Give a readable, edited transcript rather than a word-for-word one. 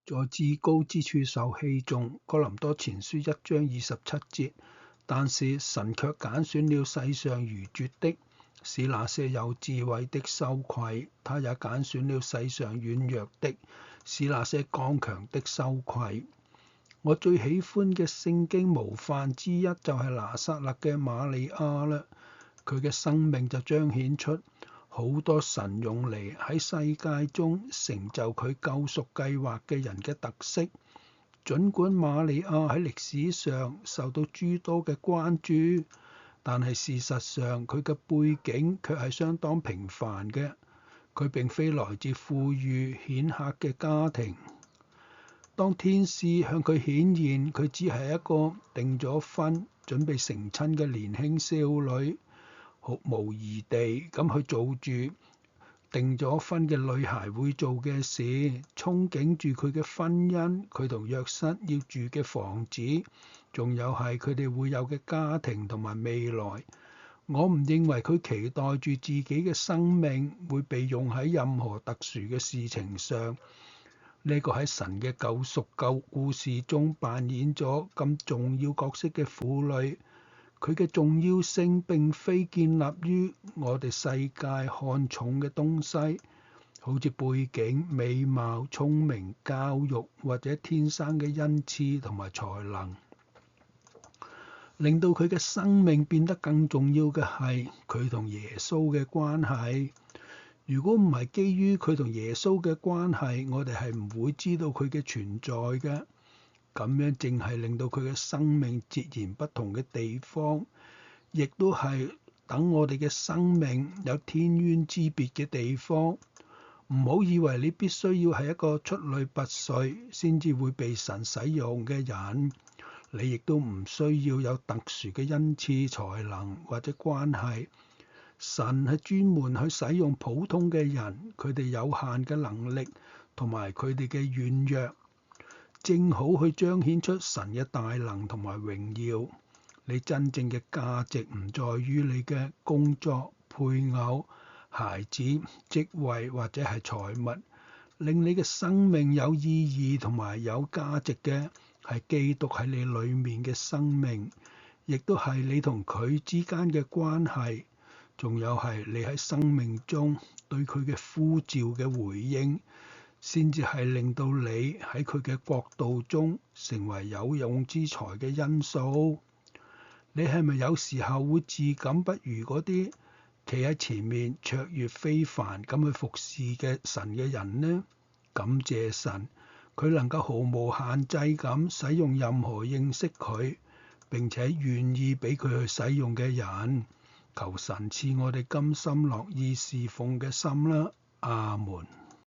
在至高之處受器重。哥林多前書1章27節。但是神卻揀選了世上愚拙的，使那些有智慧的羞愧；他也揀選了世上軟弱的，使那些剛強的羞愧。我最喜歡嘅聖經模範之一就係拿撒勒嘅瑪利亞啦。佢嘅生命就彰顯出好多神用嚟喺世界中成就佢救贖計劃嘅人嘅特色。儘管瑪利亞喺歷史上受到諸多嘅關注，但係事實上佢嘅背景卻係相當平凡嘅。佢並非來自富裕顯赫嘅家庭。當天使向佢顯現，佢只係一個訂咗婚、準備成親嘅年輕少女，毫無疑地咁去做住訂咗婚嘅女孩會做嘅事，憧憬住佢嘅婚姻，佢同約瑟要住嘅房子，仲有係佢哋會有嘅家庭同埋未來。我唔認為佢期待住自己嘅生命會被用喺任何特殊嘅事情上。呢個喺神嘅救贖故事中扮演咗咁重要角色嘅婦女，佢嘅重要性並非建立於我哋世界看重嘅東西，好似背景、美貌、聰明、教育或者天生嘅恩賜同埋才能。令到佢嘅生命變得更重要嘅係佢同耶穌嘅關係。如果唔係基於佢同耶穌嘅關係，我哋係唔會知道佢嘅存在嘅。咁樣正係令到佢嘅生命截然不同嘅地方，亦都係等我哋嘅生命有天淵之別嘅地方。唔好以為你必須要係一個出類拔萃先至會被神使用嘅人，你亦都唔需要有特殊嘅恩賜、才能或者關係。神係專門去使用普通嘅人，佢哋有限嘅能力同埋佢哋嘅軟弱，正好去彰顯出神嘅大能同埋榮耀。你真正嘅價值唔在於你嘅工作、配偶、孩子、職位或者係財物，令你嘅生命有意義同埋有價值嘅係基督喺你裡面嘅生命，亦都係你同佢之間嘅關係。仲有係你喺生命中對佢嘅呼召嘅回應，先至係令到你喺佢嘅國度中成為有用之才嘅因素。你係咪有時候會自感不如嗰啲企喺前面卓越非凡咁去服侍嘅神嘅人呢？感謝神，佢能夠毫無限制咁使用任何認識佢並且願意俾佢去使用嘅人。求神賜我哋甘心樂意侍奉嘅心啦，阿門。